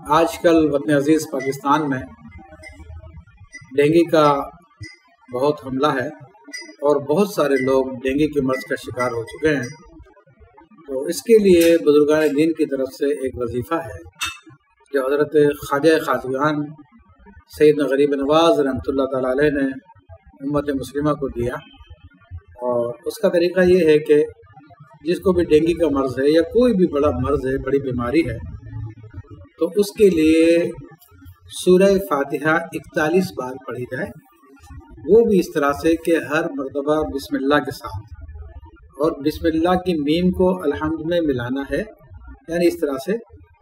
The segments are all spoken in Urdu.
آج کل وطن عزیز پاکستان میں ڈینگی کا بہت حملہ ہے اور بہت سارے لوگ ڈینگی کے مرض کا شکار ہو چکے ہیں۔ تو اس کے لیے بزرگان دین کی طرف سے ایک وظیفہ ہے جو حضرت خواجہ خاقان سیدنا غریب نواز رحمۃ اللہ تعالیٰ علیہ نے امت مسلمہ کو دیا، اور اس کا طریقہ یہ ہے کہ جس کو بھی ڈینگی کا مرض ہے یا کوئی بھی بڑا مرض ہے، بڑی بیماری ہے، تو اس کے لیے سورہ فاتحہ 41 بار پڑھی جائے، وہ بھی اس طرح سے کہ ہر مرتبہ بسم اللہ کے ساتھ، اور بسم اللہ کی میم کو الحمد میں ملانا ہے، یعنی اس طرح سے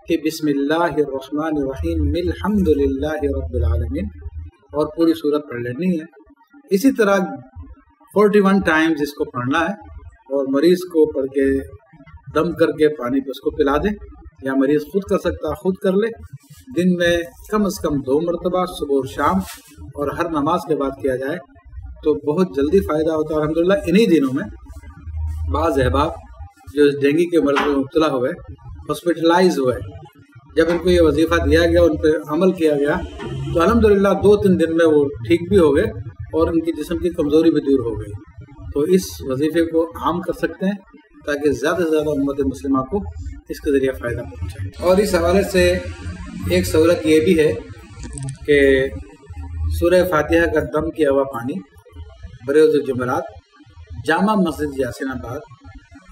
کہ بسم اللہ الرحمن الرحیم الحمد للہ رب العالمین، اور پوری سورت پڑھ لینی ہے۔ اسی طرح 41 ٹائمز اس کو پڑھنا ہے، اور مریض کو پڑھ کے دم کر کے پانی پہ اس کو پلا دیں، یا مریض خود کر سکتا خود کر لے۔ دن میں کم از کم 2 مرتبہ صبح اور شام، اور ہر نماز کے بعد کیا جائے تو بہت جلدی فائدہ ہوتا ہے۔ الحمدللہ انہی دنوں میں بعض احباب جو ڈینگی کے مرض میں مبتلا ہوئے، ہاسپٹلائز ہوئے، جب ان کو یہ وظیفہ دیا گیا، ان پہ عمل کیا گیا، تو الحمدللہ 2-3 دن میں وہ ٹھیک بھی ہو گئے اور ان کی جسم کی کمزوری بھی دور ہو گئی۔ تو اس وظیفے کو عام کر سکتے ہیں تاکہ زیادہ سے زیادہ امت مسلمہ کو اس کے ذریعے فائدہ پہنچے۔ اور اس حوالے سے ایک سہولت یہ بھی ہے کہ سورہ فاتحہ کا دم کیا ہوا پانی بروز جمعرات جامع مسجد یاسین آباد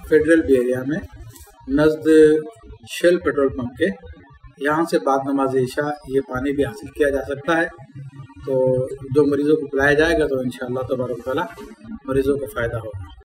فیڈرل بی ایریا میں نزد شیل پیٹرول پمپ کے، یہاں سے بعد نماز عشاء یہ پانی بھی حاصل کیا جا سکتا ہے۔ تو جو مریضوں کو پلایا جائے گا تو انشاءاللہ تبارک و تعالیٰ مریضوں کو فائدہ ہوگا۔